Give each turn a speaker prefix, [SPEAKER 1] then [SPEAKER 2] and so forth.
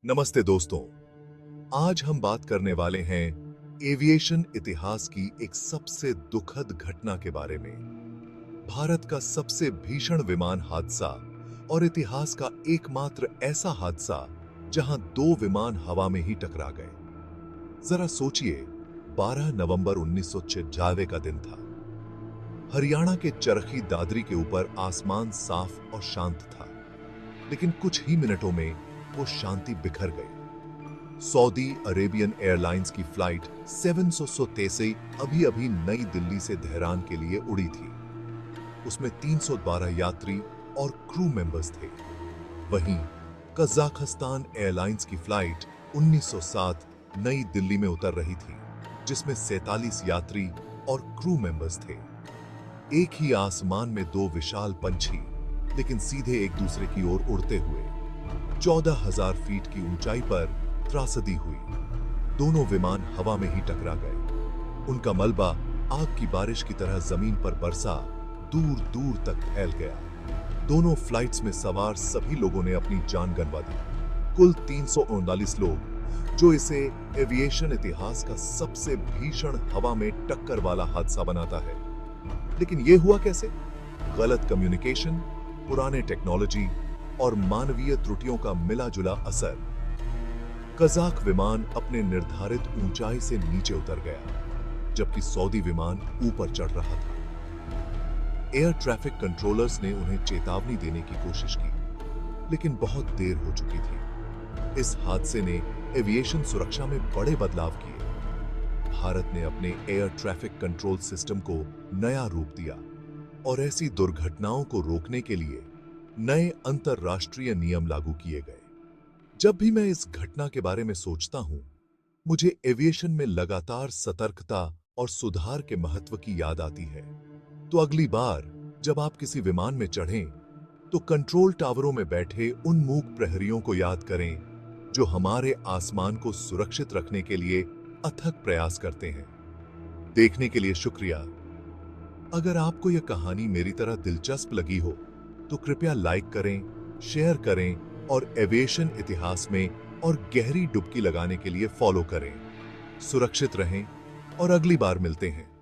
[SPEAKER 1] नमस्ते दोस्तों। आज हम बात करने वाले हैं एविएशन इतिहास की एक सबसे दुखद घटना के बारे में। भारत का सबसे भीषण विमान हादसा और इतिहास का एकमात्र ऐसा हादसा जहां दो विमान हवा में ही टकरा गए। जरा सोचिए, 12 नवंबर 1996 का दिन था। हरियाणा के चरखी दादरी के ऊपर आसमान साफ और शांत था, लेकिन कुछ ही मिनटों में वो शांति बिखर गई। सऊदी अरेबियन एयरलाइंस की फ्लाइट 783 अभी-अभी नई दिल्ली से तेहरान के लिए उड़ी थी। उसमें 312 यात्री और क्रू मेंबर्स थे। वहीं कजाकिस्तान एयरलाइंस की फ्लाइट 1907 नई दिल्ली में उतर रही थी, जिसमें 47 यात्री और क्रू मेंबर्स थे। एक ही आसमान में दो विशाल पंछी, लेकिन सीधे एक दूसरे की ओर उड़ते हुए 14,000 फीट की ऊंचाई पर त्रासदी हुई। दोनों विमान हवा में ही टकरा गए। उनका मलबा आग की बारिश की तरह जमीन पर बरसा दूर दूर तक फैल गया। दोनों फ्लाइट्स में सवार सभी लोगों ने अपनी जान गंवा दी। कुल 339 लोग, जो इसे एविएशन इतिहास का सबसे भीषण हवा में टक्कर वाला हादसा बनाता है। लेकिन यह हुआ कैसे? गलत कम्युनिकेशन, पुराने टेक्नोलॉजी और मानवीय त्रुटियों का मिला जुला असर। कजाक विमान अपने निर्धारित ऊंचाई से नीचे उतर गया, जबकि सऊदी विमान ऊपर चढ़ रहा था। एयर ट्रैफिक कंट्रोलर्स ने उन्हें चेतावनी देने की कोशिश की, लेकिन बहुत देर हो चुकी थी। इस हादसे ने एविएशन सुरक्षा में बड़े बदलाव किए। भारत ने अपने एयर ट्रैफिक कंट्रोल सिस्टम को नया रूप दिया और ऐसी दुर्घटनाओं को रोकने के लिए नए अंतरराष्ट्रीय नियम लागू किए गए। जब भी मैं इस घटना के बारे में सोचता हूं, मुझे एविएशन में लगातार सतर्कता और सुधार के महत्व की याद आती है। तो अगली बार जब आप किसी विमान में चढ़ें, तो कंट्रोल टावरों में बैठे उन मूक प्रहरियों को याद करें, जो हमारे आसमान को सुरक्षित रखने के लिए अथक प्रयास करते हैं। देखने के लिए शुक्रिया। अगर आपको यह कहानी मेरी तरह दिलचस्प लगी हो, तो कृपया लाइक करें, शेयर करें और एविएशन इतिहास में और गहरी डुबकी लगाने के लिए फॉलो करें। सुरक्षित रहें और अगली बार मिलते हैं।